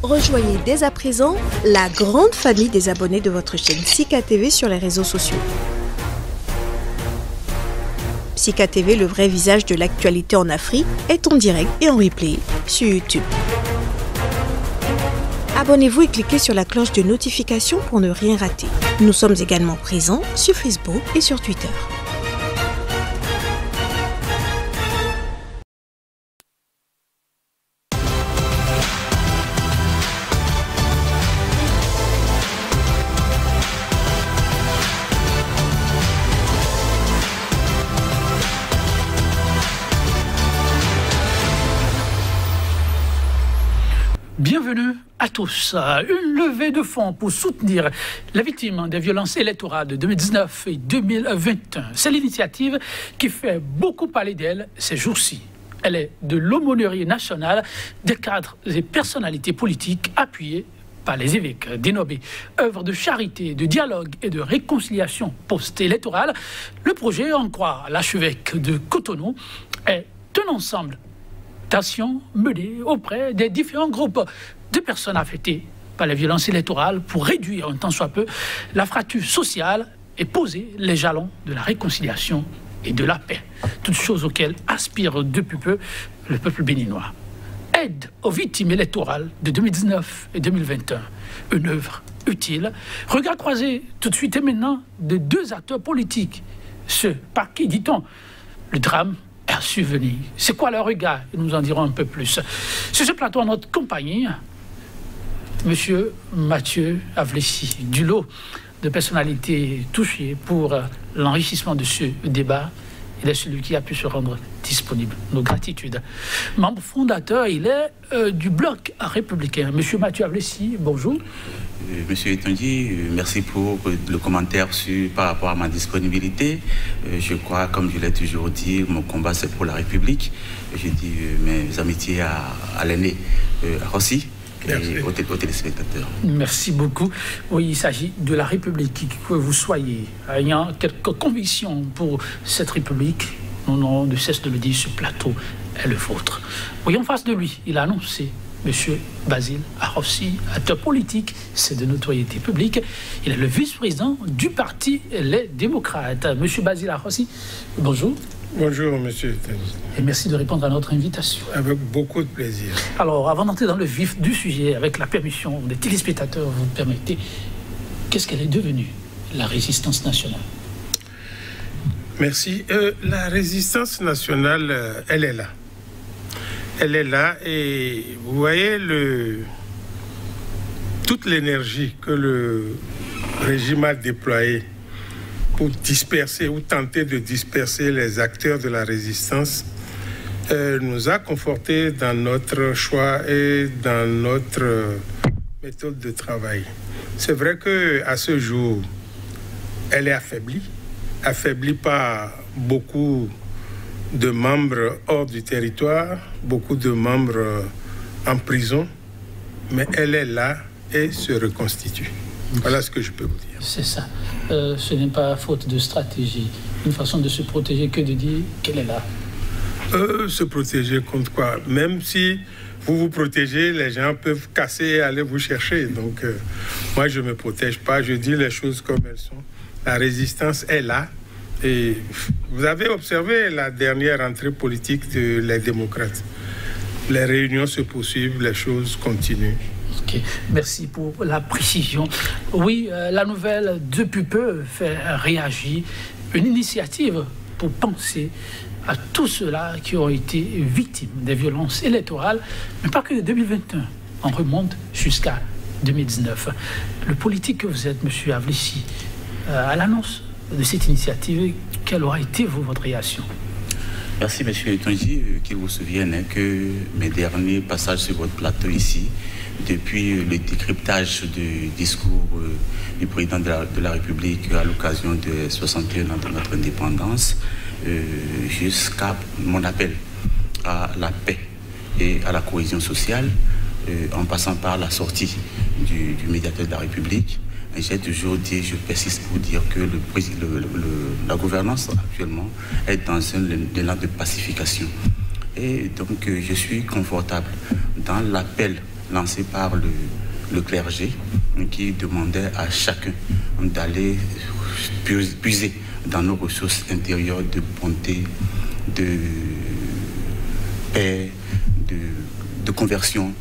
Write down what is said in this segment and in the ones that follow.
Rejoignez dès à présent la grande famille des abonnés de votre chaîne Sika TV sur les réseaux sociaux. Sika TV, le vrai visage de l'actualité en Afrique, est en direct et en replay sur YouTube. Abonnez-vous et cliquez sur la cloche de notification pour ne rien rater. Nous sommes également présents sur Facebook et sur Twitter. Bienvenue à tous. Une levée de fonds pour soutenir les victimes des violences électorales de 2019 et 2021. C'est l'initiative qui fait beaucoup parler d'elle ces jours-ci. Elle est de l'aumônerie nationale des cadres et personnalités politiques appuyées par les évêques dénommés. Œuvre de charité, de dialogue et de réconciliation post-électorale, le projet, en croit l'archevêque de Cotonou, est un ensemble d'actions menées auprès des différents groupes de personnes affectées par les violences électorales pour réduire un tant soit peu la fracture sociale et poser les jalons de la réconciliation et de la paix. Toutes choses auxquelles aspire depuis peu le peuple béninois. Aide aux victimes électorales de 2019 et 2021. Une œuvre utile. Regard croisé tout de suite et maintenant de deux acteurs politiques. Ceux par qui, dit-on, le drame est survenu. C'est quoi leur regard? Nous en dirons un peu plus. Sur ce plateau, en notre compagnie, Monsieur Mathieu Avlessi, du lot de personnalités touchées pour l'enrichissement de ce débat. Il est celui qui a pu se rendre disponible. Nos gratitudes. Membre fondateur, il est du bloc républicain. Monsieur Mathieu Avlessi, bonjour. Monsieur Etonji, merci pour le commentaire par rapport à ma disponibilité. Je crois, comme je l'ai toujours dit, mon combat c'est pour la République. Je dis mes amitiés à l'aîné Rossi. Et aux téléspectateurs. Merci beaucoup. Oui, il s'agit de la République, que vous soyez ayant quelques convictions pour cette République. Nous n'avons de cesse de le dire, ce plateau est le vôtre. Oui, en face de lui, il a annoncé M. Basile Arrossi, acteur politique, c'est de notoriété publique. Il est le vice-président du parti Les Démocrates. M. Basile Arrossi, bonjour. Bonjour, monsieur. Et merci de répondre à notre invitation. Avec beaucoup de plaisir. Alors, avant d'entrer dans le vif du sujet, avec la permission des téléspectateurs, vous me permettez, qu'est-ce qu'elle est devenue, la résistance nationale? Merci. La résistance nationale, elle est là. Elle est là et vous voyez toute l'énergie que le régime a déployée pour disperser ou tenter de disperser les acteurs de la résistance nous a confortés dans notre choix et dans notre méthode de travail. C'est vrai qu'à ce jour, elle est affaiblie par beaucoup de membres hors du territoire, beaucoup de membres en prison, mais elle est là et se reconstitue. Voilà ce que je peux vous dire. C'est ça. Ce n'est pas faute de stratégie. Une façon de se protéger que de dire qu'elle est là. Se protéger contre quoi? Même si vous vous protégez, les gens peuvent casser et aller vous chercher. Donc, moi, je ne me protège pas. Je dis les choses comme elles sont. La résistance est là. Et vous avez observé la dernière entrée politique de Les Démocrates. Les réunions se poursuivent, les choses continuent. Okay. Merci pour la précision. Oui, la nouvelle, depuis peu, fait réagir. Une initiative pour penser à tous ceux-là qui ont été victimes des violences électorales, mais pas que de 2021. On remonte jusqu'à 2019. Le politique que vous êtes, M. Avlessi, à l'annonce de cette initiative, quelle aura été votre réaction? Merci, M. Etonji, qu'il vous souvienne que mes derniers passages sur votre plateau ici, depuis le décryptage du discours du président de la République à l'occasion de 61 ans de notre indépendance, jusqu'à mon appel à la paix et à la cohésion sociale, en passant par la sortie du médiateur de la République, j'ai toujours dit, je persiste pour dire que la gouvernance actuellement est dans un élan de pacification. Et donc je suis confortable dans l'appel lancé par le clergé qui demandait à chacun d'aller puiser dans nos ressources intérieures de bonté, de paix, de conversion,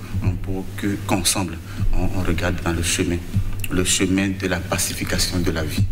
pour qu'ensemble on regarde dans le chemin de la pacification de la vie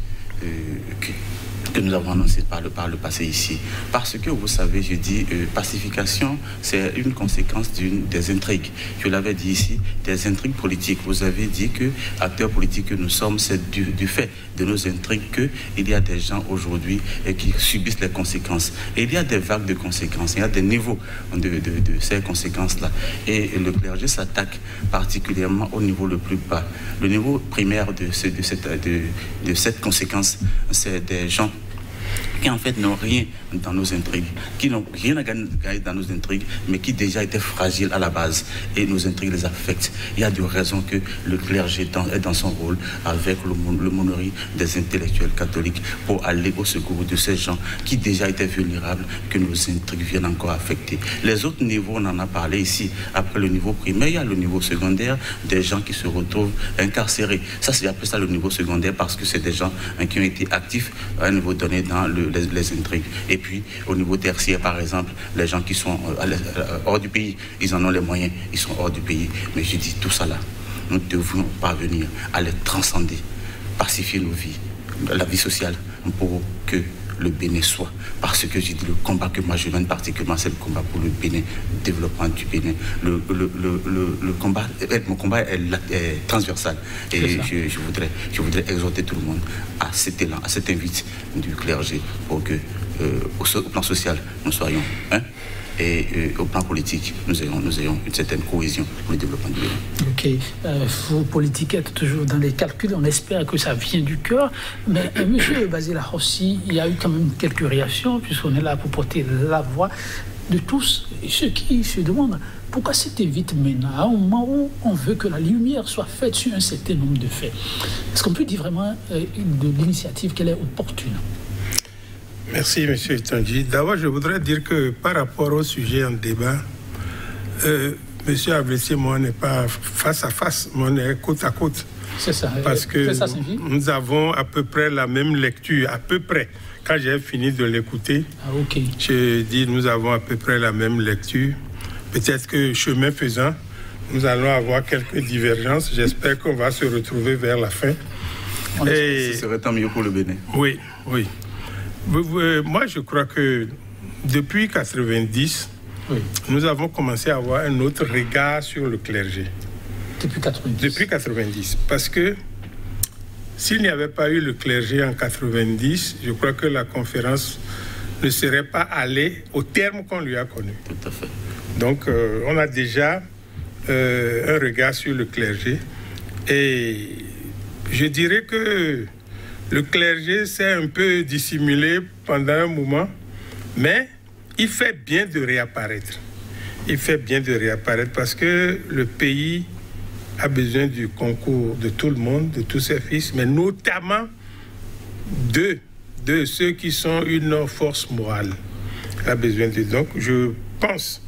que nous avons annoncé par le passé ici. Parce que, vous savez, je dis, pacification, c'est une conséquence des intrigues. Je l'avais dit ici, des intrigues politiques. Vous avez dit que, acteurs politiques que nous sommes, c'est du fait de nos intrigues qu'il y a des gens aujourd'hui qui subissent les conséquences. Et il y a des vagues de conséquences, il y a des niveaux de ces conséquences-là. Et le clergé s'attaque particulièrement au niveau le plus bas. Le niveau primaire de cette conséquence, c'est des gens qui en fait n'ont rien dans nos intrigues, qui n'ont rien à gagner dans nos intrigues, mais qui déjà étaient fragiles à la base, et nos intrigues les affectent. Il y a de raisons que le clergé est dans son rôle avec l'aumônerie des intellectuels catholiques pour aller au secours de ces gens qui déjà étaient vulnérables, que nos intrigues viennent encore affecter. Les autres niveaux, on en a parlé ici. Après le niveau primaire, il y a le niveau secondaire, des gens qui se retrouvent incarcérés. Ça, c'est appelé ça le niveau secondaire parce que c'est des gens qui ont été actifs à un niveau donné dans les intrigues. Et puis, au niveau tertiaire, par exemple, les gens qui sont hors du pays, ils en ont les moyens, ils sont hors du pays. Mais je dis tout ça là, nous devons parvenir à les transcender, pacifier nos vies, la vie sociale, pour que le Bénin soit. Parce que je dis, le combat que moi je mène particulièrement, c'est le combat pour le Bénin, le développement du Bénin. Mon combat est transversal. Et je voudrais exhorter tout le monde à cet élan, à cette invite du clergé pour que, au plan social, nous soyons et au plan politique, nous ayons une certaine cohésion pour le développement du Bénin. Ok. Vous, politique, êtes toujours dans les calculs. On espère que ça vient du cœur. Mais monsieur Basile Rossi, il y a eu quand même quelques réactions, puisqu'on est là pour porter la voix de tous ceux qui se demandent pourquoi cette invite maintenant, à un moment où on veut que la lumière soit faite sur un certain nombre de faits. Est-ce qu'on peut dire vraiment de l'initiative qu'elle est opportune? Merci, M. Tandji. D'abord, je voudrais dire que par rapport au sujet en débat, M. Ablessi et moi, on n'est pas face à face, mais on est côte à côte. C'est ça. Parce que nous avons à peu près la même lecture, à peu près. Quand j'ai fini de l'écouter, je dis nous avons à peu près la même lecture. Peut-être que chemin faisant, nous allons avoir quelques divergences. J'espère qu'on va se retrouver vers la fin. Ce serait tant mieux pour le Bénin. Oui, oui. Moi, je crois que depuis 1990, nous avons commencé à avoir un autre regard sur le clergé. Depuis 1990. Depuis 1990. Parce que s'il n'y avait pas eu le clergé en 1990, je crois que la conférence ne serait pas allée au terme qu'on lui a connu. Tout à fait. Donc, on a déjà un regard sur le clergé. Et je dirais que le clergé s'est un peu dissimulé pendant un moment, mais il fait bien de réapparaître. Il fait bien de réapparaître parce que le pays a besoin du concours de tout le monde, de tous ses fils, mais notamment de ceux qui sont une force morale. Il a besoin de... Donc, je pense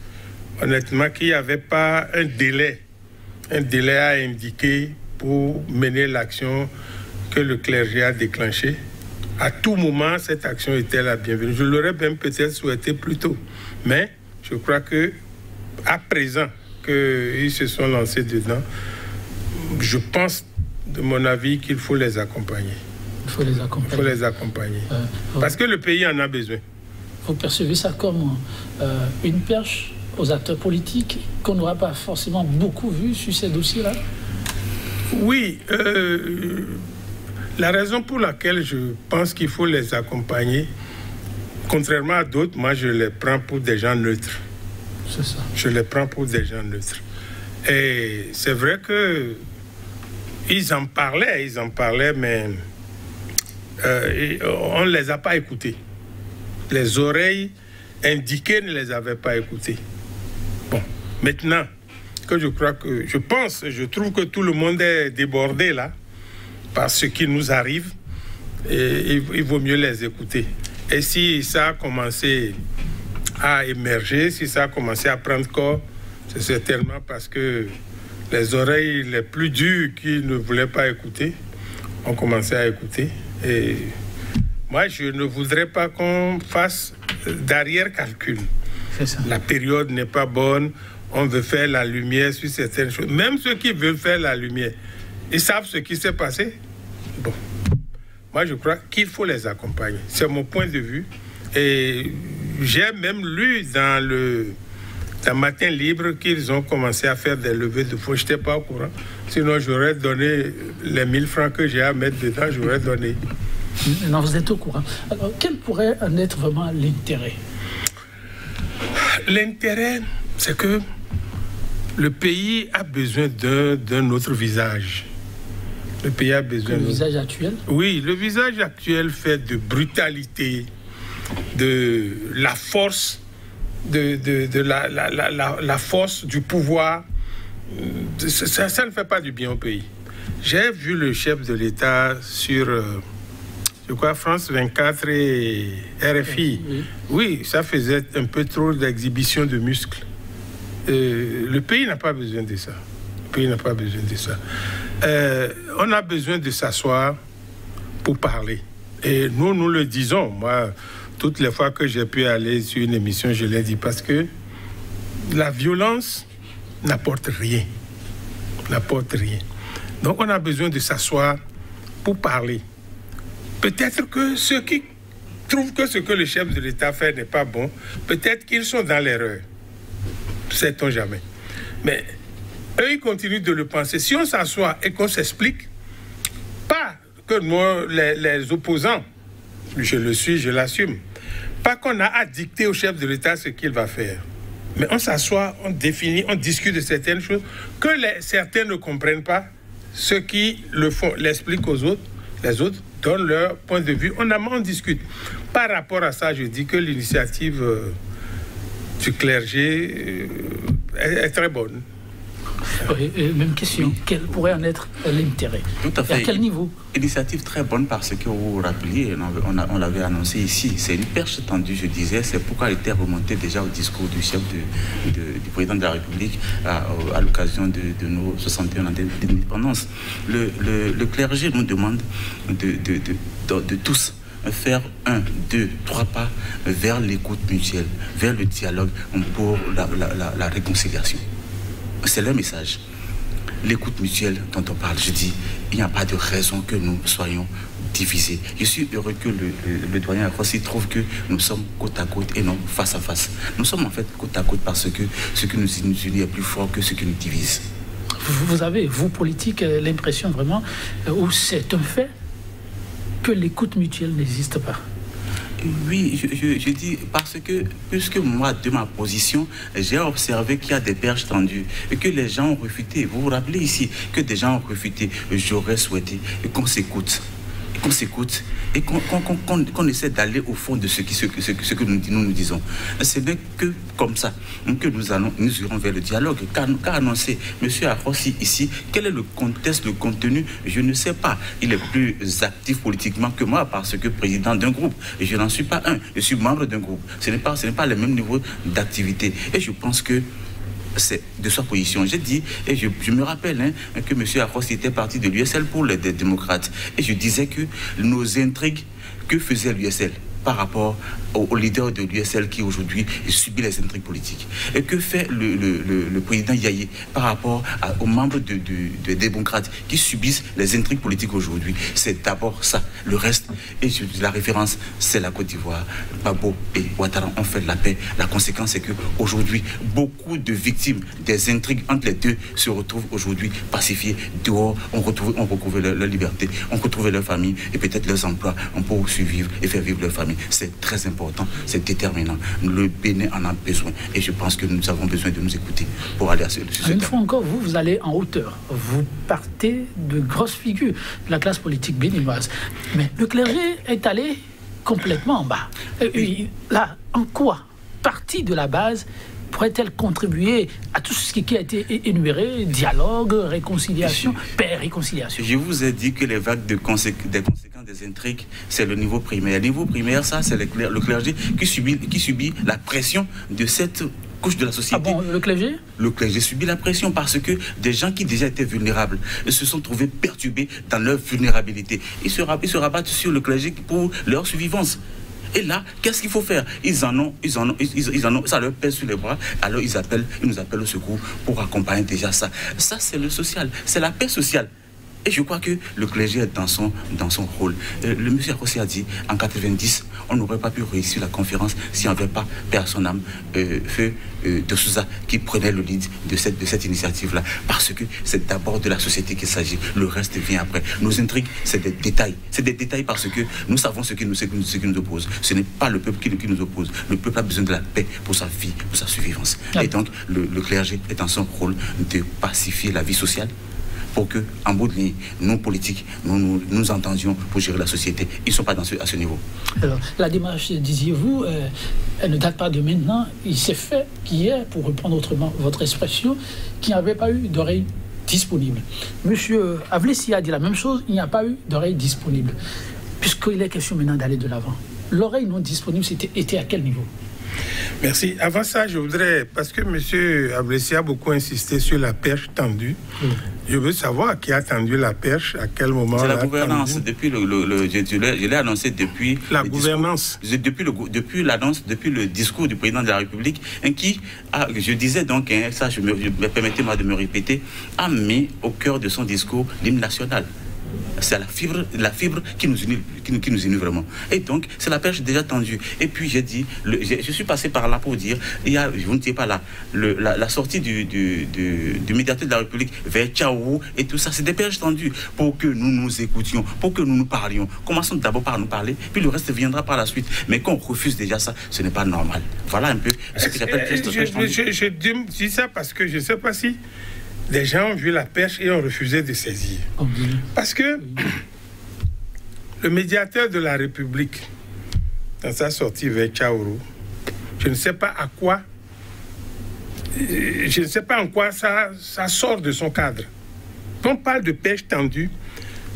honnêtement qu'il n'y avait pas un délai à indiquer pour mener l'action que le clergé a déclenché. À tout moment, cette action était la bienvenue. Je l'aurais même peut-être souhaité plus tôt. Mais je crois que à présent qu'ils se sont lancés dedans, je pense, de mon avis, qu'il faut les accompagner. Il faut les accompagner. Il faut les accompagner. Parce que le pays en a besoin. Vous percevez ça comme une perche aux acteurs politiques qu'on n'aura pas forcément beaucoup vu sur ces dossiers-là? Oui. La raison pour laquelle je pense qu'il faut les accompagner, contrairement à d'autres, moi je les prends pour des gens neutres. C'est ça. Je les prends pour des gens neutres. Et c'est vrai que ils en parlaient, mais on ne les a pas écoutés. Les oreilles indiquées ne les avaient pas écoutés. Bon, maintenant que je trouve que tout le monde est débordé là, par ce qui nous arrive, et il vaut mieux les écouter. Et si ça a commencé à émerger, si ça a commencé à prendre corps, c'est certainement parce que les oreilles les plus dures qui ne voulaient pas écouter ont commencé à écouter. Et moi, je ne voudrais pas qu'on fasse d'arrière-calcul. La période n'est pas bonne, on veut faire la lumière sur certaines choses. Même ceux qui veulent faire la lumière, ils savent ce qui s'est passé. Bon, moi je crois qu'il faut les accompagner. C'est mon point de vue. Et j'ai même lu dans Matin Libre qu'ils ont commencé à faire des levées de fonds. Je n'étais pas au courant. Sinon, j'aurais donné les 1000 francs que j'ai à mettre dedans, j'aurais donné. Non, vous êtes au courant. Alors, quel pourrait en être vraiment l'intérêt? L'intérêt, c'est que le pays a besoin d'un autre visage. Le pays a besoin Le visage actuel? Oui, le visage actuel fait de brutalité, de la force, la force du pouvoir. Ça ne fait pas du bien au pays. J'ai vu le chef de l'État sur, je crois, France 24 et RFI. Oui, ça faisait un peu trop d'exhibition de muscles. Le pays n'a pas besoin de ça. Le pays n'a pas besoin de ça. On a besoin de s'asseoir pour parler. Et nous le disons. Moi, toutes les fois que j'ai pu aller sur une émission, je l'ai dit, parce que la violence n'apporte rien. N'apporte rien. Donc on a besoin de s'asseoir pour parler. Peut-être que ceux qui trouvent que ce que le chef de l'État fait n'est pas bon, peut-être qu'ils sont dans l'erreur. Sait-on jamais. Mais eux, ils continuent de le penser. Si on s'assoit et qu'on s'explique, pas que nous, les opposants, je le suis, je l'assume, pas qu'on a à dicter au chef de l'État ce qu'il va faire. Mais on s'assoit, on définit, on discute de certaines choses que certains ne comprennent pas. Ceux qui le font l'expliquent aux autres, les autres donnent leur point de vue. On discute. Par rapport à ça, je dis que l'initiative du clergé est très bonne. Oui, même question. Quel pourrait en être l'intérêt? Tout à fait. Et à quel niveau? Initiative très bonne parce que vous vous rappelez, on l'avait annoncé ici, c'est une perche tendue, je disais, c'est pourquoi elle était remontée déjà au discours du chef du président de la République à l'occasion de nos 61 ans d'indépendance. Le clergé nous demande de tous faire 1, 2, 3 pas vers l'écoute mutuelle, vers le dialogue pour la réconciliation. C'est leur message. L'écoute mutuelle dont on parle, je dis, il n'y a pas de raison que nous soyons divisés. Je suis heureux que le doyen Akrossi trouve que nous sommes côte à côte et non face à face. Nous sommes en fait côte à côte parce que ce qui nous unit est plus fort que ce qui nous divise. Vous avez, vous, politique, l'impression vraiment, ou c'est un fait, que l'écoute mutuelle n'existe pas? Oui, je dis parce que, puisque moi, de ma position, j'ai observé qu'il y a des perches tendues et que les gens ont refuté. Vous vous rappelez ici que des gens ont refuté. J'aurais souhaité qu'on s'écoute. Et qu'on essaie d'aller au fond de ce que nous disons. Ce n'est que comme ça que nous irons vers le dialogue. Qu'a annoncé M. Akrossi ici, quel est le contexte, le contenu, je ne sais pas. Il est plus actif politiquement que moi parce que président d'un groupe. Et je n'en suis pas un, je suis membre d'un groupe. Ce n'est pas le même niveau d'activité. Et je pense que c'est de sa position. J'ai dit, et je me rappelle que M. Akrossi était parti de l'USL pour les démocrates. Et je disais que nos intrigues, que faisait l'USL par rapport au leader de l'USL qui aujourd'hui subit les intrigues politiques. Et que fait le président Yaye par rapport aux membres des démocrates qui subissent les intrigues politiques aujourd'hui. C'est d'abord ça. Le reste, et la référence, c'est la Côte d'Ivoire. Gbagbo et Ouattara ont fait de la paix. La conséquence, c'est qu'aujourd'hui, beaucoup de victimes des intrigues entre les deux se retrouvent aujourd'hui pacifiées. Dehors, on retrouve leur liberté, on retrouve leur famille et peut-être leurs emplois. On peut survivre et faire vivre leur famille. C'est très important, c'est déterminant. Le Bénin en a besoin et je pense que nous avons besoin de nous écouter pour aller à ce terrain. Une fois encore, vous allez en hauteur. Vous partez de grosses figures de la classe politique béninoise. Mais le clergé est allé complètement en bas. Là, en quoi partie de la base pourrait-elle contribuer à tout ce qui a été énuméré, dialogue, réconciliation, paix, réconciliation? Je vous ai dit que les vagues des conséquences des intrigues, c'est le niveau primaire. Le niveau primaire, ça, c'est le clergé qui subit la pression de cette couches de la société. Ah bon, le clergé? Le clergé subit la pression parce que des gens qui déjà étaient vulnérables se sont trouvés perturbés dans leur vulnérabilité. Ils se rabattent sur le clergé pour leur survivance. Et là, qu'est-ce qu'il faut faire? Ils en ont, ça leur pèse sur les bras, alors ils nous appellent au secours pour accompagner déjà ça. Ça, c'est le social, c'est la paix sociale. Et je crois que le clergé est dans son rôle. Le monsieur Akossi a dit, en 90, on n'aurait pas pu réussir la conférence si on n'avait pas père à son âme, Feu de Souza, qui prenait le lead de cette initiative-là. Parce que c'est d'abord de la société qu'il s'agit. Le reste vient après. Nos intrigues, c'est des détails. C'est des détails parce que nous savons ce qui nous oppose. Ce n'est pas le peuple qui nous oppose. Le peuple a besoin de la paix pour sa vie, pour sa survivance. Et donc, le clergé est dans son rôle de pacifier la vie sociale, pour que, en bout de ligne, nous, politiques, nous entendions pour gérer la société. Ils ne sont pas à ce niveau. Alors, la démarche, disiez-vous, elle ne date pas de maintenant. Il s'est fait qu'hier, pour reprendre autrement votre expression, qu'il n'y avait pas eu d'oreille disponible. Monsieur Avlessi a dit la même chose, il n'y a pas eu d'oreille disponible. Puisqu'il est question maintenant d'aller de l'avant. L'oreille non disponible, était à quel niveau? Merci. Avant ça, je voudrais, parce que M. Avlessi a beaucoup insisté sur la perche tendue, je veux savoir qui a tendu la perche, à quel moment. C'est la gouvernance. Depuis je l'ai annoncé depuis la gouvernance. Depuis l'annonce, depuis le discours du président de la République, qui a, je disais donc, ça, permettez-moi de me répéter, a mis au cœur de son discours l'hymne national. C'est la fibre qui nous unit vraiment. Et donc, c'est la perche déjà tendue. Et puis, j'ai dit, je suis passé par là pour dire, vous n'étiez pas là, la sortie du médiateur de la République vers Tchaourou et tout ça, c'est des perches tendues pour que nous nous écoutions, pour que nous nous parlions. Commençons d'abord par nous parler, puis le reste viendra par la suite. Mais qu'on refuse déjà ça, ce n'est pas normal. Voilà un peu ce que j'appelle je dis ça parce que je ne sais pas si des gens ont vu la perche et ont refusé de saisir. Parce que le médiateur de la République, dans sa sortie vers Tchaourou, je ne sais pas en quoi ça sort de son cadre. Quand on parle de perche tendue,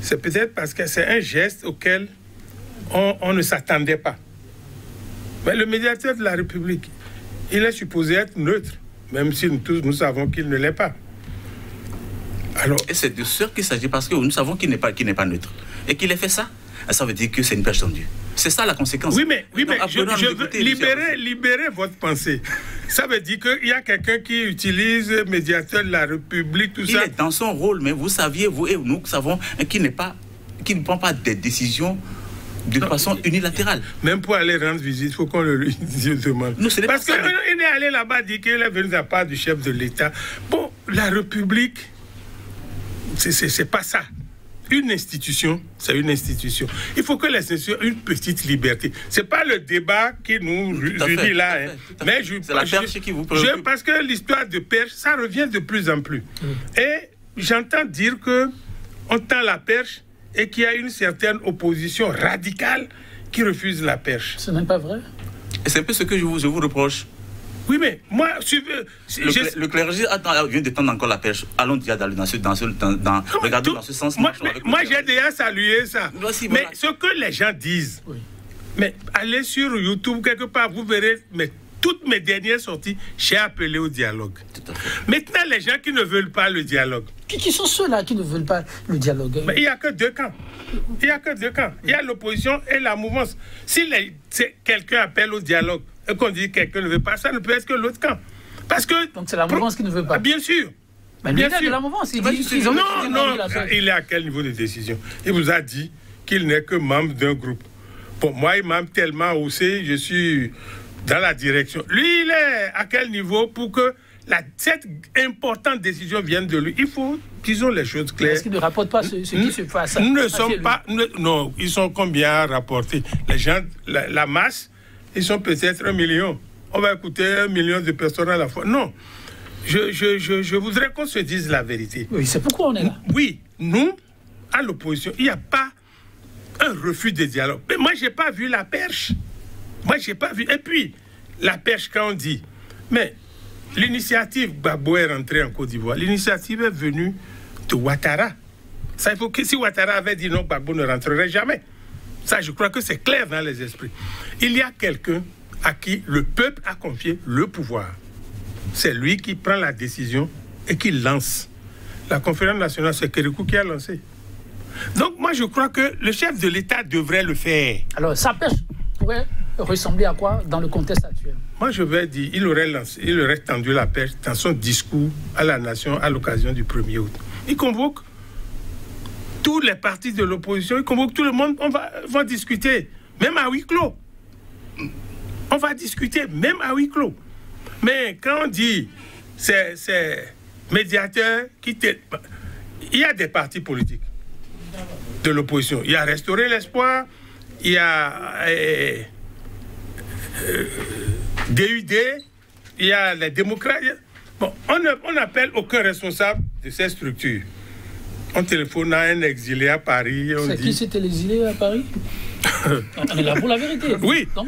c'est peut-être parce que c'est un geste auquel on ne s'attendait pas. Mais le médiateur de la République, il est supposé être neutre, même si nous savons qu'il ne l'est pas. Alors, et c'est de ce qu'il s'agit parce que nous savons qu'il n'est pas neutre. Et qu'il ait fait ça, ça veut dire que c'est une perche tendue. C'est ça la conséquence. Oui, mais je veux libérer votre pensée. Ça veut dire qu'il y a quelqu'un qui utilise médiateur de la République, tout ça. Il est dans son rôle, mais vous saviez, vous et nous savons qu'il ne prend pas des décisions de façon unilatérale. Même pour aller rendre visite, il faut qu'on le lui demande. Parce qu'il est allé là-bas dire qu'il est venu de la part du chef de l'État. Bon, la République, c'est pas ça. Une institution, c'est une institution. Il faut que les institutions aient une petite liberté. C'est pas le débat qui nous unit là. Mais c'est la perche qui vous préoccupe. Parce que l'histoire de perche, ça revient de plus en plus. Et j'entends dire que on tend la perche et qu'il y a une certaine opposition radicale qui refuse la perche. Ce n'est pas vrai. Et c'est un peu ce que je vous reproche. Oui, mais moi, le clergé vient de tendre encore la perche. Allons déjà regardons dans ce sens. Moi j'ai déjà salué ça. Mais ce que les gens disent, mais allez sur YouTube quelque part, vous verrez, mais toutes mes dernières sorties, j'ai appelé au dialogue. Maintenant, les gens qui ne veulent pas le dialogue. Qui sont ceux-là qui ne veulent pas le dialogue? Mais il n'y a que deux camps. Il y a l'opposition et la mouvance. Si quelqu'un appelle au dialogue, et qu'on dit que quelqu'un ne veut pas, ça ne peut être que l'autre camp. Parce que... Donc c'est la mouvance qui ne veut pas. Bien sûr. Mais bien sûr. De la mouvance, il dit non, il est à quel niveau de décision? Il vous a dit qu'il n'est que membre d'un groupe. Pour moi, il m'aime tellement haussé, je suis dans la direction. Lui, il est à quel niveau pour que cette importante décision vienne de lui? Il faut, disons les choses claires. Est-ce qu'il ne rapporte pas ce qui se passe? Nous ne sommes pas... Non, ils sont combien rapportés? Les gens, la masse, ils sont peut-être 1 million. On va écouter 1 million de personnes à la fois. Non. Je voudrais qu'on se dise la vérité. Oui, c'est pourquoi on est là. Oui, nous, à l'opposition, il n'y a pas un refus de dialogue. Mais moi, je n'ai pas vu la perche. Moi, je n'ai pas vu. Et puis, la perche, quand on dit... Mais l'initiative, Gbagbo est rentré en Côte d'Ivoire. L'initiative est venue de Ouattara. Ça, il faut que si Ouattara avait dit non, Gbagbo ne rentrerait jamais. Ça, je crois que c'est clair dans les esprits. Il y a quelqu'un à qui le peuple a confié le pouvoir. c'est lui qui prend la décision et qui lance. La conférence nationale, c'est Kérékou qui a lancé. Donc moi je crois que le chef de l'État devrait le faire. Alors sa pêche pourrait ressembler à quoi dans le contexte actuel? Moi je vais dire, il aurait tendu la perche dans son discours à la nation à l'occasion du 1er août. Il convoque tous les partis de l'opposition, il convoque tout le monde, on va discuter, même à huis clos. On va discuter, même à huis clos. Mais quand on dit c'est médiateur qui... Il y a des partis politiques de l'opposition. Il y a Restaurer l'Espoir, il y a DUD, il y a les démocrates. Bon, on n'appelle aucun responsable de ces structures. On téléphone à un exilé à Paris. C'est qui c'était l'exilé à Paris? On est là pour la vérité. Oui, non,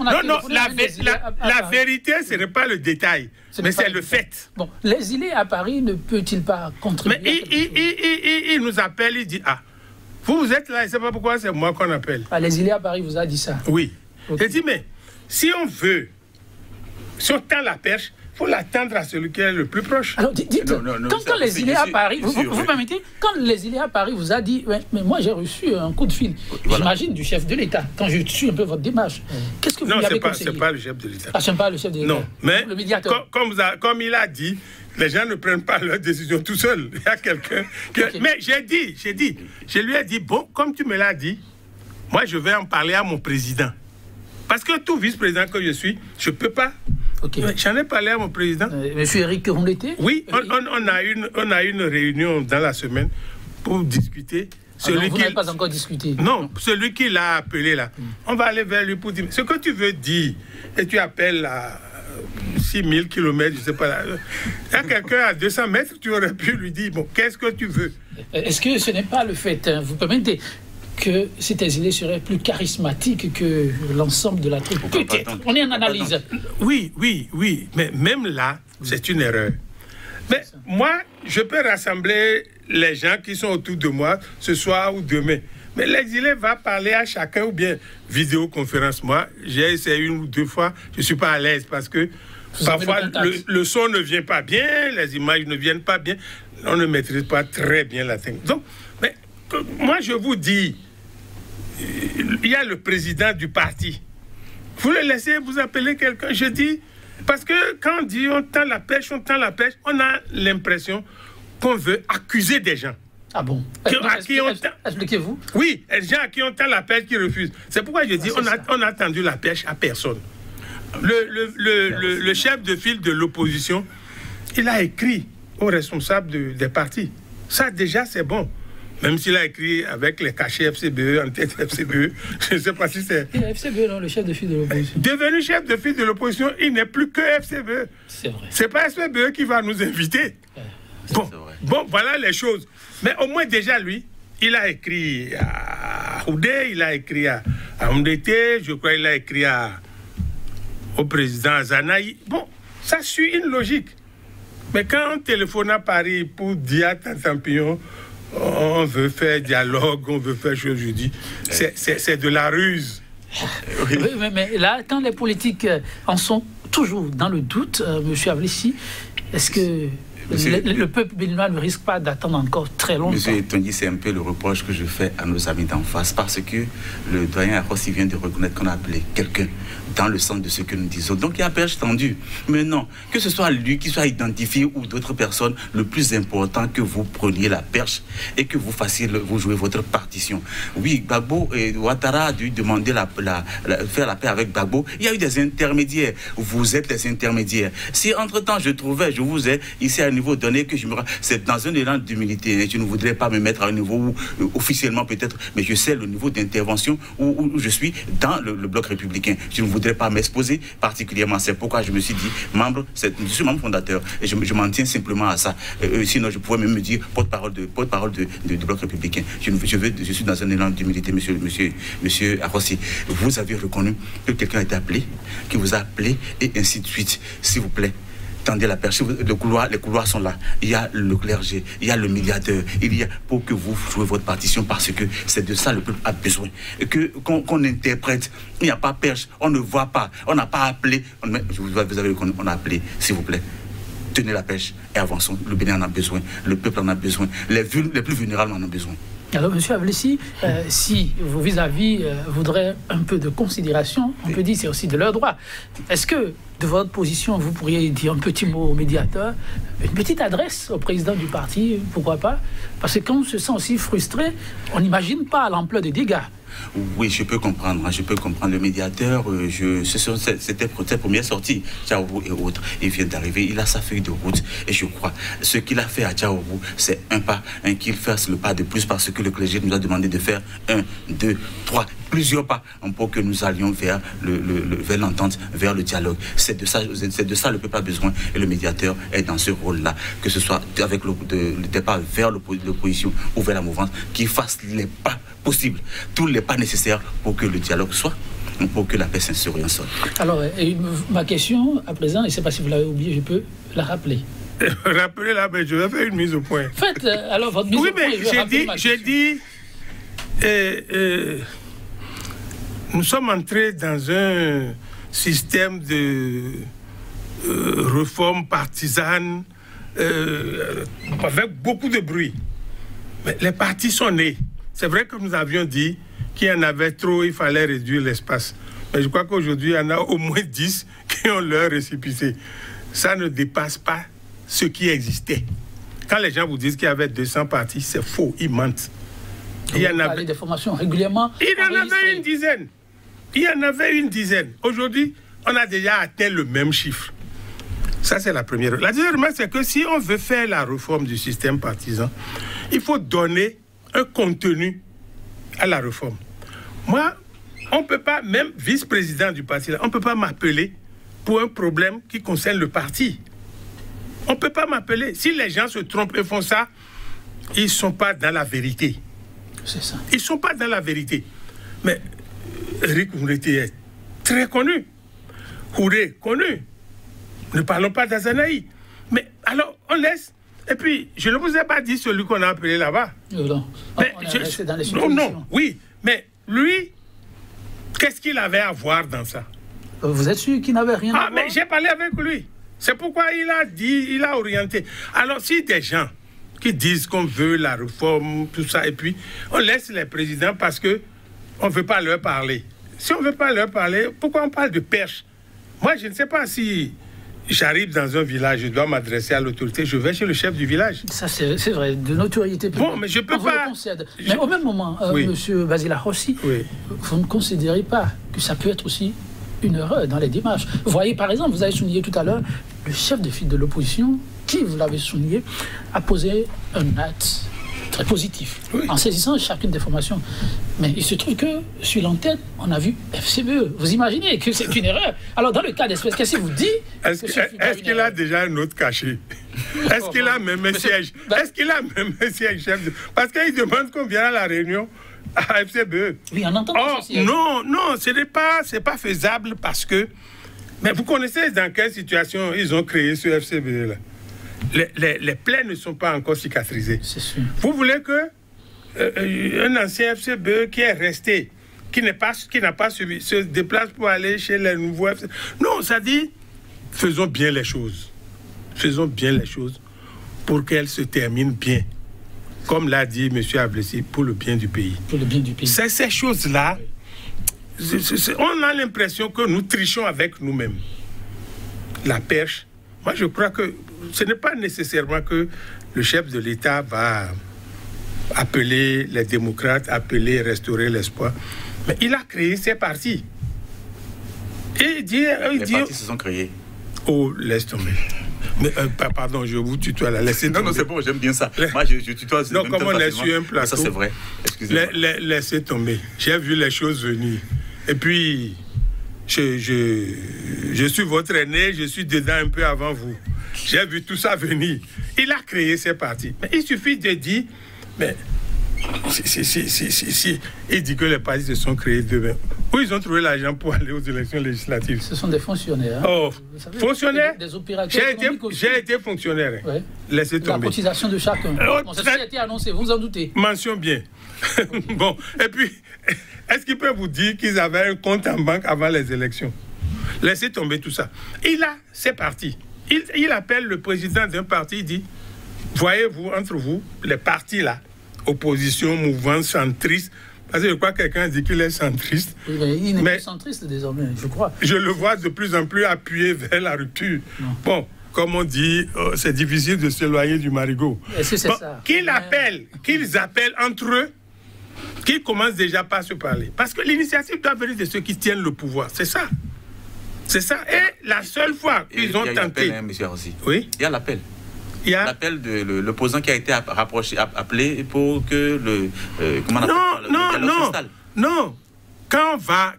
la vérité, ce n'est pas le détail, mais c'est le fait. Bon, l'exilé à Paris ne peut-il pas contribuer? Mais il nous appelle, il dit, ah, vous êtes là, je ne sais pas pourquoi c'est moi qu'on appelle. Ah, l'exilé à Paris vous a dit ça? Oui. Okay. Il dit, mais si on veut, si on tend la perche, il faut l'attendre à celui qui est le plus proche. Alors, dites, quand l'exilé à Paris, vous permettez, quand l'exilé à Paris vous a dit, ouais, mais moi j'ai reçu un coup de fil, voilà, j'imagine du chef de l'État, quand je suis un peu votre démarche, qu'est-ce que vous lui avez conseillé? Non, ce n'est pas le chef de l'État. Ah, ce n'est pas le chef de l'État. Non, mais le médiateur. Comme il a dit, les gens ne prennent pas leurs décisions tout seuls. Il y a quelqu'un qui... Okay. Mais je lui ai dit, bon, comme tu me l'as dit, moi je vais en parler à mon président. Parce que tout vice-président que je suis, je ne peux pas. Okay. J'en ai parlé à mon président. Monsieur Éric Rondeté? Oui, on a une réunion dans la semaine pour discuter. Vous n'avez pas encore discuté? Non, celui qui l'a appelé là. On va aller vers lui pour dire ce que tu veux dire. Et tu appelles à 6000 km, je ne sais pas. Là. Il y a quelqu'un à 200 mètres, tu aurais pu lui dire, bon, qu'est-ce que tu veux? Est-ce que ce n'est pas le fait, vous permettez, que cet exilé serait plus charismatique que l'ensemble de la troupe? Peut-être. On est en analyse. Oui. Mais même là, c'est une erreur. Mais moi, je peux rassembler les gens qui sont autour de moi ce soir ou demain. Mais l'exilé va parler à chacun ou bien vidéoconférence. Moi, j'ai essayé 1 ou 2 fois. Je ne suis pas à l'aise parce que parfois le son ne vient pas bien, les images ne viennent pas bien. On ne maîtrise pas très bien la technique. Donc, mais moi, je vous dis, il y a le président du parti. Vous le laissez vous appeler quelqu'un. Je dis, parce que quand on dit on tend la pêche, on a l'impression qu'on veut accuser des gens. Ah bon? Expliquez-vous. Oui, les gens à qui on tend la pêche qui refusent. C'est pourquoi je dis on a tendu la pêche à personne. Le chef de file de l'opposition, il a écrit aux responsables des partis. Ça déjà c'est bon. Même s'il a écrit avec les cachets FCBE, en tête FCBE, je ne sais pas si c'est... FCBE, non, le chef de file de l'opposition. Devenu chef de file de l'opposition, il n'est plus que FCBE. C'est vrai. C'est pas FCBE qui va nous inviter. Bon, voilà les choses. Mais au moins déjà, lui, il a écrit à Houdé, il a écrit à Rondeté, je crois qu'il a écrit au président Azanaï. Bon, ça suit une logique. Mais quand on téléphone à Paris pour dire à Tantampillon, on veut faire dialogue, on veut faire chose, je dis, c'est de la ruse. Oui, mais là, quand les politiques en sont toujours dans le doute, M. Avlissi, est-ce que le peuple béninois ne risque pas d'attendre encore très longtemps? Monsieur Tongi, c'est un peu le reproche que je fais à nos amis d'en face, parce que le doyen Arossi vient de reconnaître qu'on a appelé quelqu'un dans le sens de ce que nous disons. Donc il y a perche tendue. Mais non, que ce soit lui qui soit identifié ou d'autres personnes, le plus important que vous preniez la perche et que vous fassiez, vous jouez votre partition. Oui, Gbagbo et Ouattara a dû demander faire la paix avec Gbagbo. Il y a eu des intermédiaires. Vous êtes les intermédiaires. Si entre-temps je vous ai ici à un niveau donné que je me... C'est dans un élan d'humilité. Je ne voudrais pas me mettre à un niveau où, officiellement peut-être, mais je sais le niveau d'intervention où je suis dans le bloc républicain. Je ne voudrais pas m'exposer particulièrement. C'est pourquoi je me suis dit, je suis membre fondateur et je m'en tiens simplement à ça. Sinon, je pourrais même me dire porte-parole du bloc républicain. Je suis dans un élan d'humilité, monsieur Arossi. Vous avez reconnu que quelqu'un a été appelé, qui vous a appelé et ainsi de suite. S'il vous plaît, tendez la perche. Les couloirs sont là. Il y a le clergé, il y a le médiateur. Il y a pour que vous jouez votre partition parce que c'est de ça le peuple a besoin. Qu'on interprète. Il n'y a pas perche. On ne voit pas. On n'a pas appelé. Vous avez reconnu. On a appelé, s'il vous plaît. tenez la pêche et avançons. Le Bénin en a besoin, le peuple en a besoin, les plus vulnérables en ont besoin. Alors, M. Ablessi, si vos vis-à-vis voudraient un peu de considération, on peut dire que c'est aussi de leur droit. Est-ce que, de votre position, vous pourriez dire un petit mot au médiateur, une petite adresse au président du parti, pourquoi pas? Parce que quand on se sent aussi frustré, on n'imagine pas l'ampleur des dégâts. Oui, je peux comprendre. Je peux comprendre. Le médiateur, c'était sa première sortie, Tchaourou et autres. Il vient d'arriver, il a sa feuille de route. Et je crois, ce qu'il a fait à Tchaourou, c'est un pas, qu'il fasse le pas de plus parce que le clergé nous a demandé de faire 1, 2, 3, plusieurs pas pour que nous allions vers l'entente, vers le dialogue. C'est de ça le peuple a besoin et le médiateur est dans ce rôle-là, que ce soit avec le départ vers l'opposition ou vers la mouvance, qu'il fasse les pas possibles, tous les pas nécessaires pour que le dialogue soit, pour que la paix s'instaure en sol. Alors, ma question à présent, et je ne sais pas si vous l'avez oublié, je peux la rappeler. Rappelez là, mais je vais faire une mise au point. Faites alors votre mise au point. Oui, mais j'ai dit, nous sommes entrés dans un système de réforme partisane avec beaucoup de bruit. Mais les partis sont nés. C'est vrai que nous avions dit qu'il y en avait trop, il fallait réduire l'espace. Mais je crois qu'aujourd'hui, il y en a au moins 10 qui ont leur récépissé. Ça ne dépasse pas ce qui existait. Quand les gens vous disent qu'il y avait 200 partis, c'est faux, ils mentent. Il y en avait des formations régulièrement. Il y en avait une dizaine. Il y en avait une dizaine. Aujourd'hui, on a déjà atteint le même chiffre. Ça, c'est la première. La deuxième remarque, c'est que si on veut faire la réforme du système partisan, il faut donner un contenu à la réforme. Moi, on ne peut pas, même vice-président du parti, on ne peut pas m'appeler pour un problème qui concerne le parti. On ne peut pas m'appeler. Si les gens se trompent et font ça, ils ne sont pas dans la vérité. C'est ça. Ils ne sont pas dans la vérité. Mais Eric Moureti est très connu. Houré, connu. Ne parlons pas d'Azanaï. Mais alors, on laisse. Et puis, je ne vous ai pas dit celui qu'on a appelé là-bas. Non. Mais on est resté dans les suppositions. Non, oui. Mais lui, qu'est-ce qu'il avait à voir dans ça? Vous êtes sûr qu'il n'avait rien à voir? Mais j'ai parlé avec lui. C'est pourquoi il a dit, il a orienté. Alors, si des gens qui disent qu'on veut la réforme, tout ça, et puis on laisse les présidents parce qu'on ne veut pas leur parler. Si on ne veut pas leur parler, pourquoi on parle de perche? Moi, je ne sais pas si j'arrive dans un village, je dois m'adresser à l'autorité, je vais chez le chef du village. Ça, c'est vrai, de notoriété publique. Bon, mais je ne peux pas... Mais au même moment, oui. M. Basila Rossi, oui. Vous ne considérez pas que ça peut être aussi une erreur dans les démarches? Vous voyez, par exemple, vous avez souligné tout à l'heure, le chef de file de l'opposition, qui, vous l'avez souligné, a posé un acte très positif, oui, en saisissant chacune des formations. Mais il se trouve que, sur l'entête, on a vu FCBE. Vous imaginez que c'est une erreur? Alors, dans le cas d'espèce, qu'est-ce qu'il vous dit? Est-ce qu'il a déjà un autre cachet? Est-ce qu'il a même un siège? Est-ce qu'il a même un siège chef de... Parce qu'il demande qu'on vienne à la réunion à FCBE. Oui, on entend ça. Non, c'est pas faisable parce que... Mais vous connaissez dans quelle situation ils ont créé ce FCBE-là? Les plaies ne sont pas encore cicatrisées. C'est sûr. Vous voulez que un ancien FCBE qui est resté, qui n'a pas suivi, se déplace pour aller chez les nouveaux FCBE? Non, ça dit, faisons bien les choses. Faisons bien les choses pour qu'elles se terminent bien. Comme l'a dit M. Ablessi, pour le bien du pays. Pour le bien du pays. C'est ces choses-là, on a l'impression que nous trichons avec nous-mêmes. La perche, moi je crois que ce n'est pas nécessairement que le chef de l'État va appeler les démocrates, appeler restaurer l'espoir. Mais il a créé ces partis. Et les partis se sont créés. Oh, laisse tomber. Mais, pardon, je vous tutoie là. Laissez tomber. Non, c'est bon, j'aime bien ça. Moi, je tutoie. Non, comme on est sur un plateau. Ça, c'est vrai. Excusez-moi. Laissez tomber. J'ai vu les choses venir. Et puis, je suis votre aîné, je suis dedans un peu avant vous. J'ai vu tout ça venir. Il a créé ces partis. Mais il suffit de dire, mais si il dit que les partis se sont créés d'eux-mêmes, où ils ont trouvé l'argent pour aller aux élections législatives? Ce sont des fonctionnaires. Hein? Oh, savez, fonctionnaires? Des opérateurs. J'ai été fonctionnaire. Ouais. Laissez tomber. La cotisation de chacun. Bon, ça a été annoncé, vous en doutez. Mention bien. Bon, et puis, est-ce qu'ils peuvent vous dire qu'ils avaient un compte en banque avant les élections? Laissez tomber tout ça. C'est parti. il appelle le président d'un parti, il dit, voyez-vous, entre vous, les partis là, opposition, mouvement, centriste, parce que je crois que quelqu'un dit qu'il est centriste. Oui, mais il n'est plus centriste désormais, je crois. Je le vois de plus en plus appuyé vers la rupture. Non. Bon, comme on dit, c'est difficile de s'éloigner du marigot. C'est ça. Qu'ils appellent entre eux, qu'ils commencent déjà pas à se parler. Parce que l'initiative doit venir de ceux qui tiennent le pouvoir. C'est ça. C'est ça. Et la seule fois qu'ils ont tenté... monsieur aussi. Oui. Il y a l'appel. Il y a l'appel de l'opposant qui a été appelé pour que le... comment on appelle s'installe. Non. Quand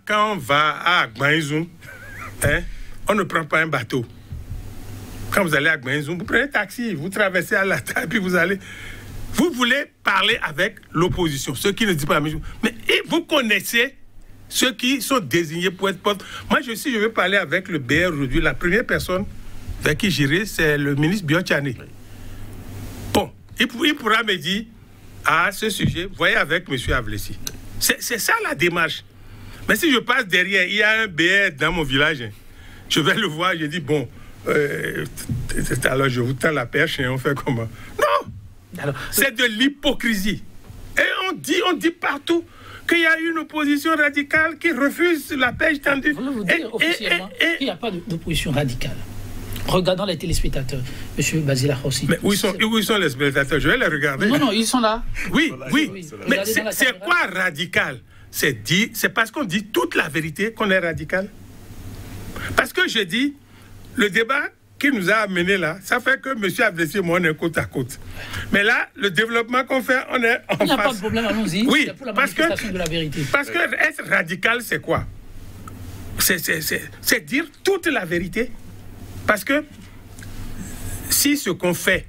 on va à Agbanzoum, on ne prend pas un bateau. Quand vous allez à Agbanzoum, vous prenez un taxi, vous traversez à la table, puis vous allez... Vous voulez parler avec l'opposition, ceux qui ne disent pas la même chose. Mais vous connaissez ceux qui sont désignés pour être porte. Moi, je veux parler avec le BR aujourd'hui. La première personne avec qui j'irai, c'est le ministre Biochane. Bon, il pourra me dire, à ce sujet, voyez avec M. Avlessi. C'est ça la démarche. Mais si je passe derrière, il y a un BR dans mon village, je vais le voir, je dis, bon, alors je vous tends la perche et on fait comment? Non! C'est de l'hypocrisie. Et on dit partout qu'il y a une opposition radicale qui refuse la pêche tendue. Vous dire officiellement qu'il n'y a pas d'opposition radicale. Regardons les téléspectateurs, M. Basile Ahossi. Mais où sont les spectateurs? Je vais les regarder. Non, ils sont là. Oui. Mais c'est quoi radical? C'est parce qu'on dit toute la vérité qu'on est radical. Parce que je dis, le débat qui nous a amenés là, ça fait que M. Avlessi et moi, on est côte à côte. Mais là, le développement qu'on fait, on est en face. Il n'y a pas de problème, allons-y. Oui, c'est pour la manifestation de la vérité. Parce que être radical, c'est quoi? C'est dire toute la vérité. Parce que si ce qu'on fait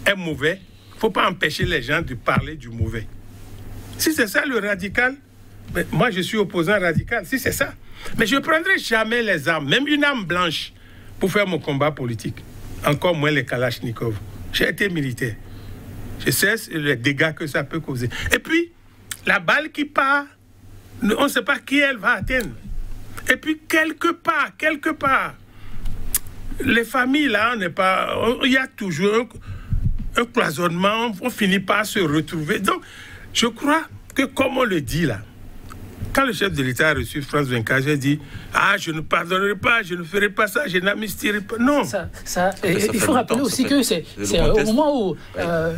est mauvais, il ne faut pas empêcher les gens de parler du mauvais. Si c'est ça le radical, mais moi je suis opposant radical, si c'est ça. Mais je ne prendrai jamais les armes, même une arme blanche, pour faire mon combat politique. Encore moins les Kalachnikov. J'ai été militaire. Je sais les dégâts que ça peut causer. Et puis, la balle qui part, on ne sait pas qui elle va atteindre. Et puis, quelque part, les familles, là, il y a toujours un cloisonnement, on finit par se retrouver. Donc, je crois que, comme on le dit là, quand le chef de l'État a reçu France 24, j'ai dit « Ah, je ne pardonnerai pas, je ne ferai pas ça, je n'amnestierai pas. » Non. Il faut rappeler aussi que c'est au moment où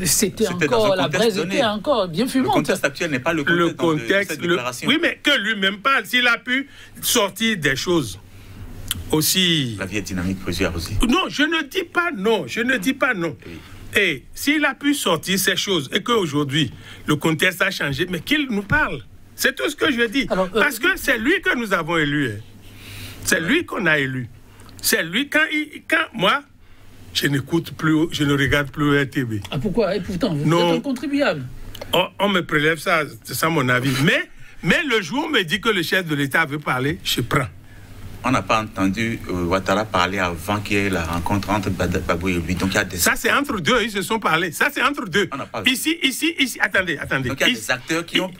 c'était encore, la braise était encore bien fumante. Le contexte actuel n'est pas le contexte de cette déclaration. Oui, mais que lui-même parle, s'il a pu sortir des choses aussi... La vie est dynamique, plusieurs aussi. Non, je ne dis pas non, Oui. Et s'il a pu sortir ces choses et qu'aujourd'hui, le contexte a changé, mais qu'il nous parle. C'est tout ce que je dis. Alors, parce que c'est lui que nous avons élu. C'est lui qu'on a élu. C'est lui, quand moi, je n'écoute plus, je ne regarde plus RTB. Ah, pourquoi? Et pourtant, vous êtes un contribuable. On me prélève ça, c'est ça mon avis. Mais le jour où on me dit que le chef de l'État veut parler, je prends. On n'a pas entendu Ouattara parler avant qu'il y ait la rencontre entre Gbagbo et lui. Donc, il y a des... Ça, c'est entre deux, ils se sont parlé. Ça, c'est entre deux. Ici, attendez. Donc, il y a des acteurs qui ont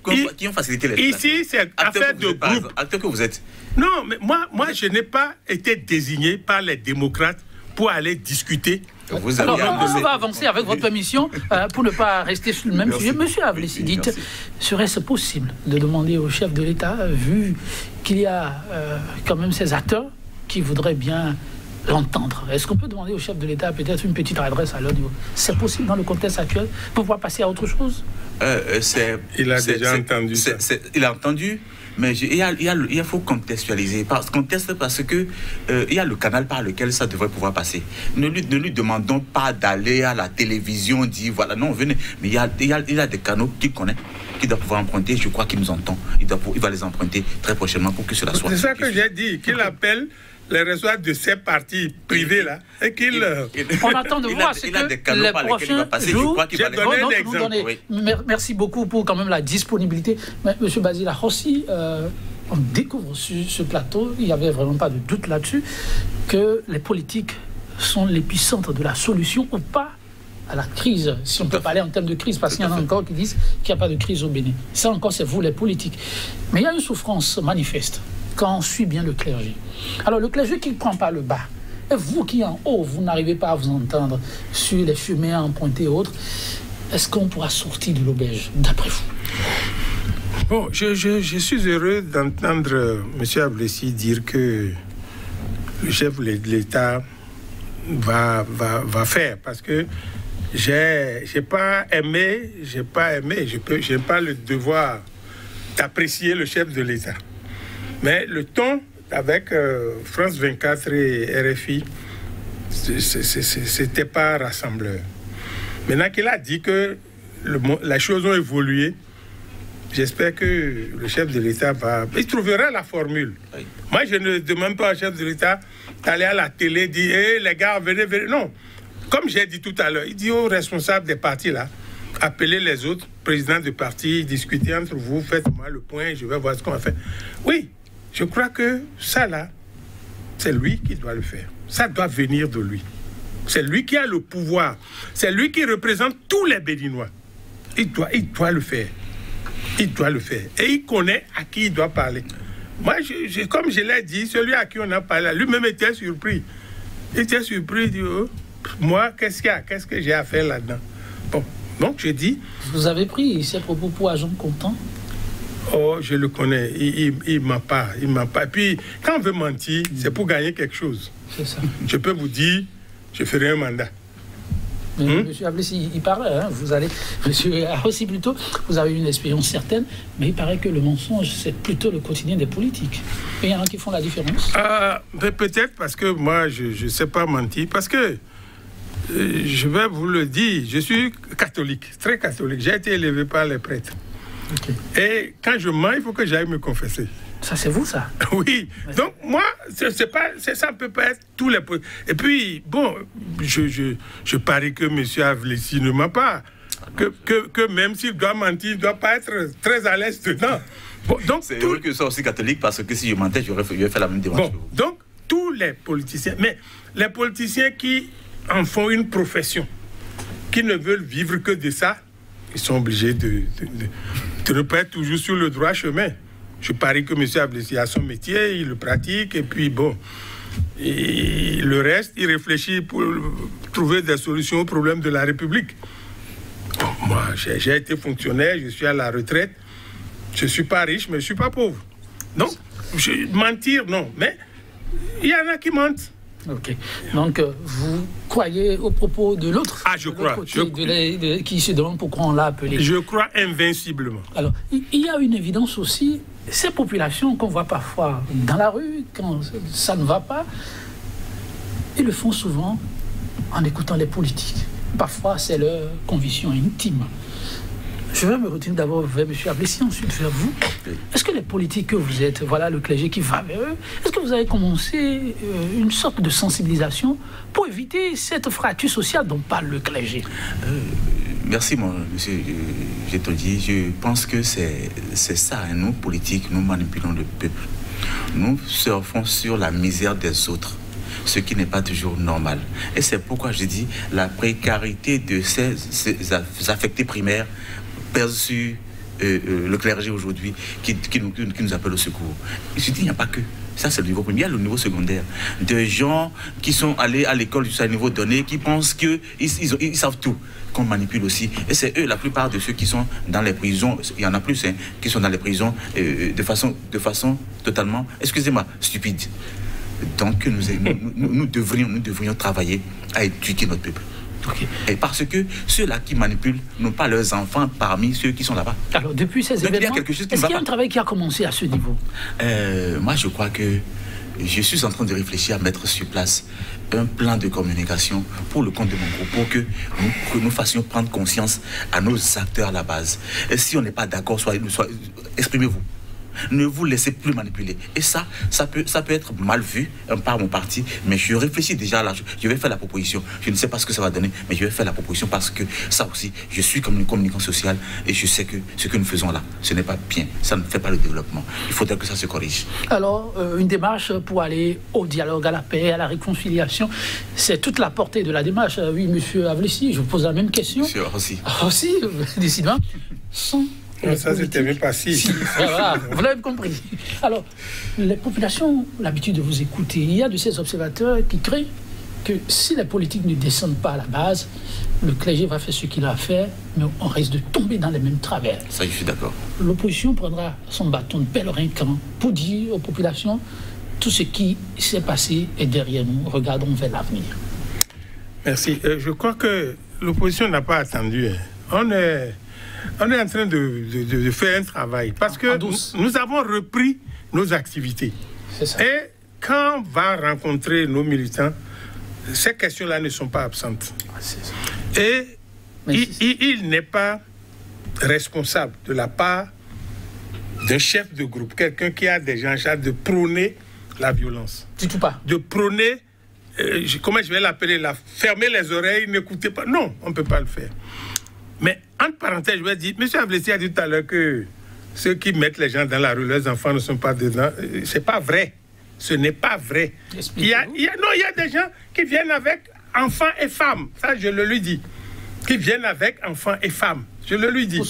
facilité les choses. Ici, c'est affaire de groupe. Acteur que vous êtes. Non, mais moi, je n'ai pas été désigné par les démocrates pour aller discuter. On va avancer avec votre permission pour ne pas rester sur le même sujet. Monsieur Avlessi, dites, serait-ce possible de demander au chef de l'État, vu qu'il y a quand même ces acteurs qui voudraient bien l'entendre, est-ce qu'on peut demander au chef de l'État peut-être une petite adresse à leur niveau? C'est possible dans le contexte actuel pour pouvoir passer à autre chose? Il a déjà entendu ça. Il a entendu. Mais il faut contextualiser. Parce que il y a le canal par lequel ça devrait pouvoir passer. Ne lui demandons pas d'aller à la télévision, dire voilà, non, venez. Mais il y a des canaux qu'il connaît, qu'il doit pouvoir emprunter. Je crois qu'il nous entend. Il va les emprunter très prochainement pour que cela soit. C'est ça que j'ai dit, qu'il appelle les ressources de ces partis privés là et qu'il... On attend de voir ce que les prochains jours... J'ai donné un exemple. Merci beaucoup pour quand même la disponibilité. Mais M. Basile Ahossi, on découvre sur ce plateau, il n'y avait vraiment pas de doute là-dessus, que les politiques sont l'épicentre de la solution ou pas à la crise, si on peut parler en termes de crise, parce qu'il y en a encore qui disent qu'il n'y a pas de crise au Bénin. Ça encore, c'est vous les politiques. Mais il y a une souffrance manifeste quand on suit bien le clergé. Alors le clergé qui ne prend pas le bas, Et vous qui en haut, vous n'arrivez pas à vous entendre sur les chemins empruntés et autres, est-ce qu'on pourra sortir de l'auberge, d'après vous? Bon, je suis heureux d'entendre M. Ablessi dire que le chef de l'État va faire, parce que j'ai pas aimé, j'ai pas le devoir d'apprécier le chef de l'État. Mais le ton avec France 24 et RFI, c'était pas rassembleur. Maintenant qu'il a dit que les choses ont évolué, j'espère que le chef de l'État il trouvera la formule. Oui. Moi, je ne demande pas au chef de l'État d'aller à la télé et dire hey, les gars, venez. Non. Comme j'ai dit tout à l'heure, il dit aux responsables des partis là, appelez les autres présidents de partis, discutez entre vous, faites-moi le point, je vais voir ce qu'on va faire. Oui, je crois que ça là, c'est lui qui doit le faire. Ça doit venir de lui. C'est lui qui a le pouvoir. C'est lui qui représente tous les Béninois. Il doit le faire. Il doit le faire. Et il connaît à qui il doit parler. Moi, comme je l'ai dit, celui à qui on a parlé, lui-même était surpris. Il était surpris, il dit, oh, moi, qu'est-ce qu'il y a? Qu'est-ce que j'ai à faire là-dedans? Bon, donc je dis... Vous avez pris ces propos pour agent comptant? Oh, je le connais. Il ment pas. Il ment pas. Et puis, quand on veut mentir, c'est pour gagner quelque chose. C'est ça. Je peux vous dire, je ferai un mandat. Monsieur Ablessi, il paraît, hein, vous allez, monsieur aussi plutôt, vous avez une expérience certaine, mais il paraît que le mensonge, c'est plutôt le quotidien des politiques. Et il y en a qui font la différence. Peut-être parce que moi, je ne sais pas mentir, parce que, je vais vous le dire, je suis catholique, très catholique. J'ai été élevé par les prêtres. Okay. Et quand je mens, il faut que j'aille me confesser. Ça, c'est vous, ça? Oui. Donc, moi, ça ne peut pas être tous les... Et puis, bon, je parie que M. Ablessi ne ment pas. Que même s'il doit mentir, il ne doit pas être très à l'aise dedans. Bon, donc, c'est heureux que je sois aussi catholique, parce que si je mentais, j'aurais fait la même démarche. Bon, donc, tous les politiciens... Mais les politiciens qui en font une profession, qui ne veulent vivre que de ça, ils sont obligés de ne pas être toujours sur le droit chemin. Je parie que M. Ablessi a son métier, il le pratique, et puis bon, et le reste, il réfléchit pour trouver des solutions aux problèmes de la République. Bon, moi, j'ai été fonctionnaire, je suis à la retraite, je ne suis pas riche, mais je ne suis pas pauvre. Donc, mentir, non, mais il y en a qui mentent. Ok. Donc, vous croyez aux propos de l'autre? Ah, je crois. Qui se demande pourquoi on l'a appelé. Je crois invinciblement. Alors, il y a une évidence aussi, ces populations qu'on voit parfois dans la rue, quand ça ne va pas, ils le font souvent en écoutant les politiques. Parfois, c'est leur conviction intime. Je vais me retourner d'abord vers M. Ablessi, ensuite vers vous. Est-ce que les politiques que vous êtes, voilà le clergé qui va vers eux, est-ce que vous avez commencé une sorte de sensibilisation pour éviter cette fracture sociale dont parle le clergé? Merci, monsieur Gétodi. Je pense que c'est ça. Hein. Nous, politiques, nous manipulons le peuple. Nous surfons sur la misère des autres, ce qui n'est pas toujours normal. Et c'est pourquoi je dis la précarité de ces affectés primaires pèse sur le clergé aujourd'hui qui nous appelle au secours. Je dis, il n'y a pas que. Ça, c'est le niveau premier. Il y a le niveau secondaire. Des gens qui sont allés à l'école jusqu'à un niveau donné, qui pensent qu'ils savent tout, qu'on manipule aussi. Et c'est eux, la plupart de ceux qui sont dans les prisons, il y en a plus, hein, qui sont dans les prisons de façon totalement, excusez-moi, stupide. Donc, nous devrions travailler à éduquer notre peuple. Okay. Et parce que ceux-là qui manipulent n'ont pas leurs enfants parmi ceux qui sont là-bas. Alors, depuis ces événements, est-ce qu'il y a un travail qui a commencé à ce niveau? Moi, je crois que je suis en train de réfléchir à mettre sur place un plan de communication pour le compte de mon groupe, pour que nous fassions prendre conscience à nos acteurs à la base. Et si on n'est pas d'accord, exprimez-vous. Ne vous laissez plus manipuler. Et ça peut être mal vu par mon parti, mais je réfléchis déjà là. Je vais faire la proposition. Je ne sais pas ce que ça va donner, mais je vais faire la proposition parce que ça aussi, je suis comme une communicant sociale et je sais que ce que nous faisons là, ce n'est pas bien. Ça ne fait pas le développement. Il faudrait que ça se corrige. Alors, une démarche pour aller au dialogue, à la paix, à la réconciliation, c'est toute la portée de la démarche. Oui, monsieur Ablessi, je vous pose la même question. Monsieur Aussi. Aussi, décidément. Sans Non, ça, c'était même pas si. Voilà, vous l'avez compris. Alors, les populations ont l'habitude de vous écouter. Il y a de ces observateurs qui craignent que si les politiques ne descendent pas à la base, le clergé va faire ce qu'il a à faire, mais on risque de tomber dans les mêmes travers. Ça, je suis d'accord. L'opposition prendra son bâton de pèlerin pour dire aux populations tout ce qui s'est passé est derrière nous. Regardons vers l'avenir. Merci. Je crois que l'opposition n'a pas attendu. On est en train de faire un travail parce que nous avons repris nos activités. C'est ça. Et quand on va rencontrer nos militants, ces questions-là ne sont pas absentes. C'est ça. Et il n'est pas responsable de la part d'un chef de groupe, quelqu'un qui a déjà en charge de prôner la violence. Du tout pas. De prôner, comment je vais l'appeler, fermer les oreilles, n'écoutez pas. Non, on ne peut pas le faire. Mais entre parenthèses, je vais dire, M. Avlessi a dit tout à l'heure que ceux qui mettent les gens dans la rue, leurs enfants ne sont pas dedans. C'est pas vrai. Ce n'est pas vrai. Il y a des gens qui viennent avec enfants et femmes. Ça, je le lui dis. Qui viennent avec enfants et femmes. Je le lui dis.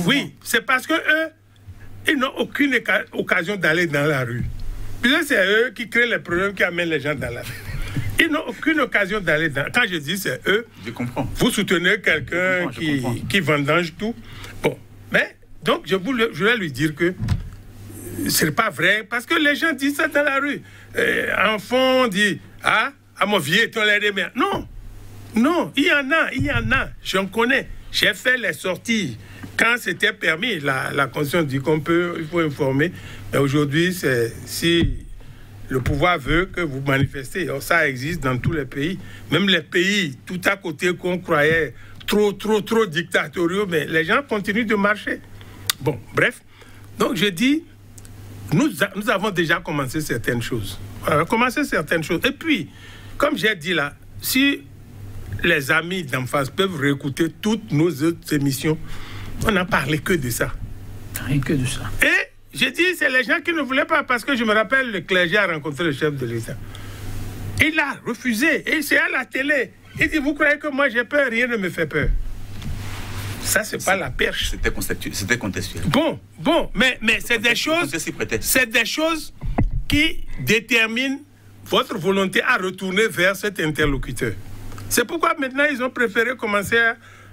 Oui, c'est parce que eux, ils n'ont aucune occasion d'aller dans la rue. Puis c'est eux qui créent les problèmes qui amènent les gens dans la rue. Ils n'ont aucune occasion d'aller dans... Quand je dis c'est eux, je comprends. Vous soutenez quelqu'un qui vendange tout. Bon, mais donc je vais lui dire que ce n'est pas vrai, parce que les gens disent ça dans la rue. Enfant dit, à mon vieux, ton lait de mer. Non, il y en a, j'en connais. J'ai fait les sorties quand c'était permis. La Constitution dit il faut informer. Mais aujourd'hui, si le pouvoir veut que vous manifestez, alors ça existe dans tous les pays. Même les pays tout à côté qu'on croyait trop dictatoriaux, mais les gens continuent de marcher. Bon, bref. Donc je dis, nous avons déjà commencé certaines choses. Et puis, comme j'ai dit là, si les amis d'en face peuvent réécouter toutes nos autres émissions, on n'a parlé que de ça. Rien que de ça. Et j'ai dit, c'est les gens qui ne voulaient pas, parce que je me rappelle, le clergé a rencontré le chef de l'État. Il a refusé, et c'est à la télé. Il dit, vous croyez que moi j'ai peur, rien ne me fait peur. Ça, c'est pas la perche. C'était contextuel. Bon, mais c'est des choses qui déterminent votre volonté à retourner vers cet interlocuteur. C'est pourquoi maintenant, ils ont préféré commencer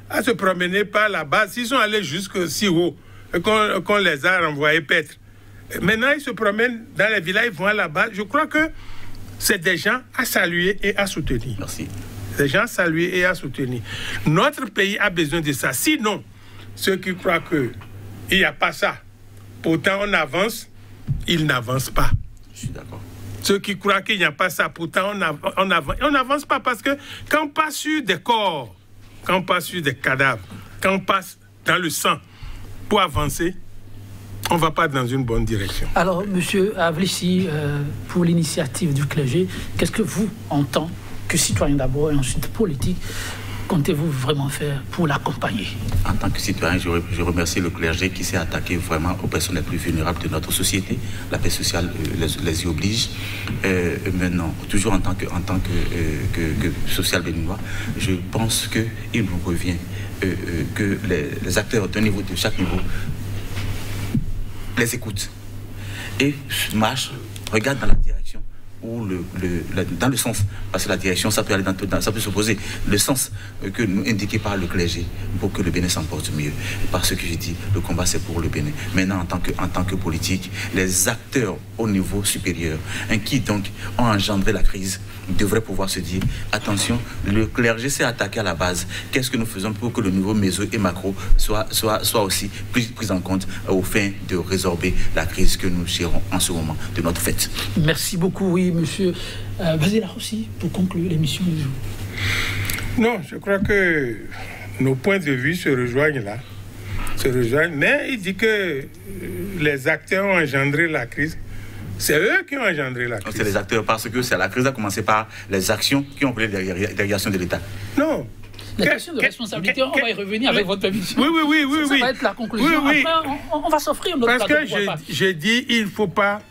à se promener par la base. Ils sont allés jusque si haut qu'on les a renvoyés paître. Maintenant, ils se promènent dans les villages, ils vont à la base. Je crois que c'est des gens à saluer et à soutenir. Merci. Des gens à saluer et à soutenir. Notre pays a besoin de ça. Sinon, ceux qui croient qu'il n'y a pas ça, pourtant on avance, ils n'avancent pas. Je suis d'accord. Ceux qui croient qu'il n'y a pas ça, pourtant on n'avance pas, parce que quand on passe sur des corps, quand on passe sur des cadavres, quand on passe dans le sang pour avancer, on ne va pas dans une bonne direction. Alors, M. Avlessi, pour l'initiative du clergé, qu'est-ce que vous, en tant que citoyen d'abord et ensuite politique, comptez-vous vraiment faire pour l'accompagner? En tant que citoyen, je remercie le clergé qui s'est attaqué vraiment aux personnes les plus vulnérables de notre société. La paix sociale les y oblige. Maintenant, toujours en tant que social béninois, je pense qu'il nous revient que les acteurs de chaque niveau les écoutent et marchent, regardent dans la direction ou dans le sens, parce que la direction, ça peut aller ça peut s'opposer, le sens indiqué par le clergé pour que le Bénin s'en porte mieux. Parce que je dis, le combat c'est pour le Bénin. Maintenant, en tant que politique, les acteurs au niveau supérieur, qui donc ont engendré la crise, devraient pouvoir se dire, attention, le clergé s'est attaqué à la base. Qu'est-ce que nous faisons pour que le niveau méso et macro soit aussi pris en compte au fin de résorber la crise que nous gérons en ce moment de notre fête. Merci beaucoup, oui, monsieur. Vas-y là aussi, pour conclure l'émission du jour. Non, je crois que nos points de vue se rejoignent là. Mais il dit que les acteurs ont engendré la crise. C'est eux qui ont engendré la crise. C'est les acteurs, parce que la crise a commencé par les actions qui ont pris l'irrigation de l'État. Non. La question de responsabilité, on va y revenir avec votre permission. Oui. Ça va être la conclusion. Oui. Après, on va s'offrir notre plateau. Parce que j'ai dit, il ne faut pas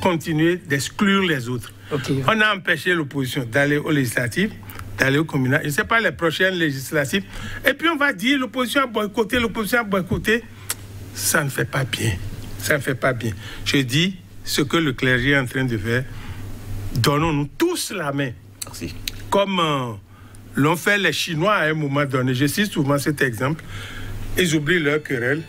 continuer d'exclure les autres. Okay. On a empêché l'opposition d'aller aux législatives, d'aller au communal. Je ne sais pas les prochaines législatives. Et puis on va dire, l'opposition a boycotté. ça ne fait pas bien. Ça ne fait pas bien. Je dis, ce que le clergé est en train de faire, donnons-nous tous la main. Merci. Comme l'ont fait les Chinois à un moment donné. Je cite souvent cet exemple. Ils oublient leur querelle.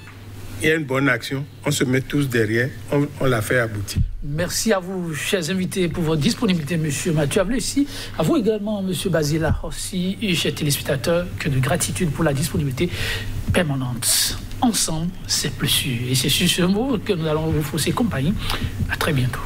Il y a une bonne action. On se met tous derrière. On la fait aboutir. Merci à vous, chers invités, pour votre disponibilité, M. Mathieu Ablessi. À vous également, M. Basila, aussi, et chers téléspectateurs, que de gratitude pour la disponibilité permanente. Ensemble, c'est plus sûr. Et c'est sur ce mot que nous allons vous fausser compagnie. À très bientôt.